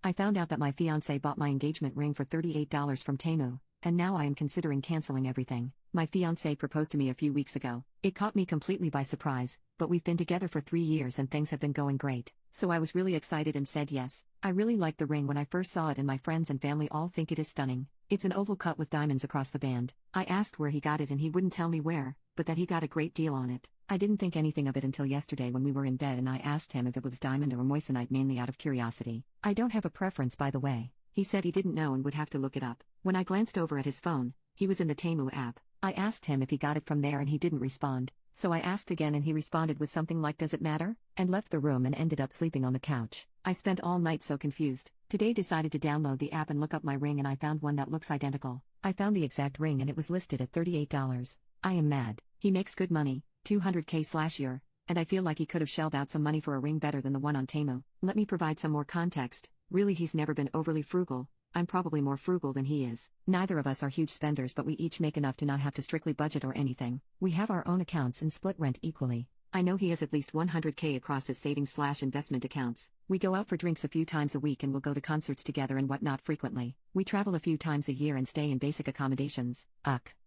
I found out that my fiance bought my engagement ring for $38 from Temu, and now I am considering canceling everything. My fiance proposed to me a few weeks ago. It caught me completely by surprise, but we've been together for 3 years and things have been going great. So I was really excited and said yes. I really liked the ring when I first saw it and my friends and family all think it is stunning. It's an oval cut with diamonds across the band. I asked where he got it and he wouldn't tell me where, but that he got a great deal on it. I didn't think anything of it until yesterday when we were in bed and I asked him if it was diamond or moissanite, mainly out of curiosity. I don't have a preference, by the way. He said he didn't know and would have to look it up. When I glanced over at his phone, he was in the Temu app. I asked him if he got it from there and he didn't respond. So I asked again and he responded with something like, "Does it matter?" and left the room and ended up sleeping on the couch. I spent all night so confused. Today decided to download the app and look up my ring and I found one that looks identical. I found the exact ring and it was listed at $38. I am mad. He makes good money, $200K/year, and I feel like he could have shelled out some money for a ring better than the one on Temu. Let me provide some more context. Really, he's never been overly frugal. I'm probably more frugal than he is. Neither of us are huge spenders, but we each make enough to not have to strictly budget or anything. We have our own accounts and split rent equally. I know he has at least $100K across his savings/investment accounts. We go out for drinks a few times a week and we'll go to concerts together and whatnot frequently. We travel a few times a year and stay in basic accommodations.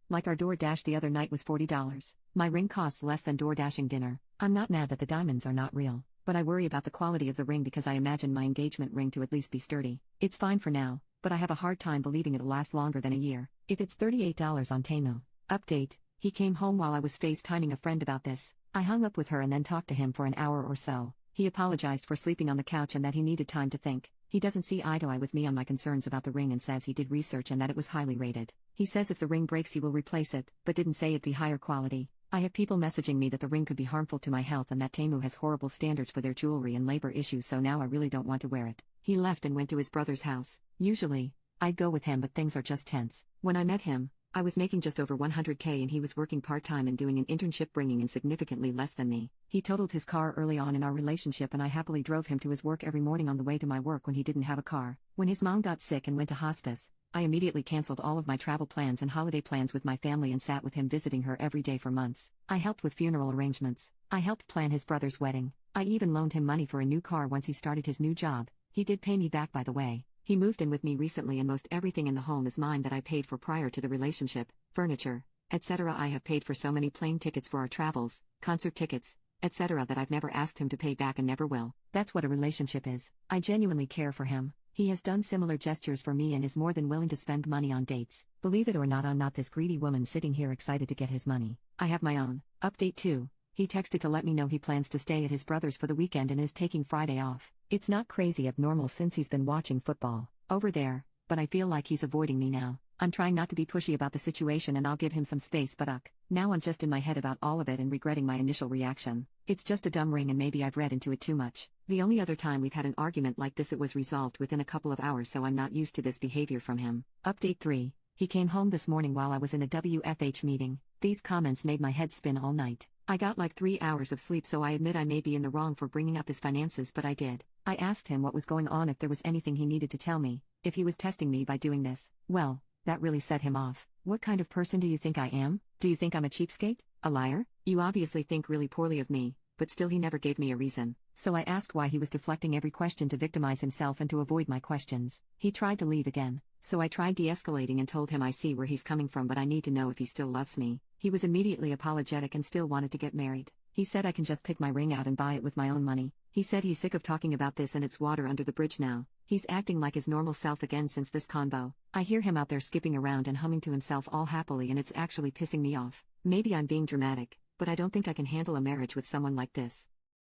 Like our DoorDash the other night was $40. My ring costs less than DoorDashing dinner. I'm not mad that the diamonds are not real, but I worry about the quality of the ring because I imagine my engagement ring to at least be sturdy. It's fine for now, but I have a hard time believing it'll last longer than a year. If it's $38 on Temu. Update: he came home while I was FaceTiming a friend about this. I hung up with her and then talked to him for an hour or so. He apologized for sleeping on the couch and that he needed time to think. He doesn't see eye to eye with me on my concerns about the ring and says he did research and that it was highly rated. He says if the ring breaks he will replace it, but didn't say it'd be higher quality. I have people messaging me that the ring could be harmful to my health and that Temu has horrible standards for their jewelry and labor issues, so now I really don't want to wear it. He left and went to his brother's house. Usually, I'd go with him, but things are just tense. When I met him, I was making just over $100K and he was working part-time and doing an internship, bringing in significantly less than me. He totaled his car early on in our relationship and I happily drove him to his work every morning on the way to my work when he didn't have a car. When his mom got sick and went to hospice, I immediately canceled all of my travel plans and holiday plans with my family and sat with him visiting her every day for months. I helped with funeral arrangements. I helped plan his brother's wedding. I even loaned him money for a new car once he started his new job. He did pay me back, by the way. He moved in with me recently and most everything in the home is mine that I paid for prior to the relationship, furniture, etc. I have paid for so many plane tickets for our travels, concert tickets, etc. that I've never asked him to pay back and never will. That's what a relationship is. I genuinely care for him. He has done similar gestures for me and is more than willing to spend money on dates. Believe it or not, I'm not this greedy woman sitting here excited to get his money. I have my own. Update 2. He texted to let me know he plans to stay at his brother's for the weekend and is taking Friday off. It's not crazy abnormal since he's been watching football over there, but I feel like he's avoiding me now. I'm trying not to be pushy about the situation and I'll give him some space, but now I'm just in my head about all of it and regretting my initial reaction. It's just a dumb ring and maybe I've read into it too much. The only other time we've had an argument like this it was resolved within a couple of hours, so I'm not used to this behavior from him. Update 3. He came home this morning while I was in a WFH meeting. These comments made my head spin all night. I got like 3 hours of sleep, so I admit I may be in the wrong for bringing up his finances, but I did. I asked him what was going on, if there was anything he needed to tell me, if he was testing me by doing this. Well, that really set him off. What kind of person do you think I am? Do you think I'm a cheapskate? A liar? You obviously think really poorly of me, but still he never gave me a reason. So I asked why he was deflecting every question to victimize himself and to avoid my questions. He tried to leave again, so I tried de-escalating and told him I see where he's coming from, but I need to know if he still loves me. He was immediately apologetic and still wanted to get married. He said I can just pick my ring out and buy it with my own money. He said he's sick of talking about this and it's water under the bridge now. He's acting like his normal self again since this convo. I hear him out there skipping around and humming to himself all happily and it's actually pissing me off. Maybe I'm being dramatic, but I don't think I can handle a marriage with someone like this.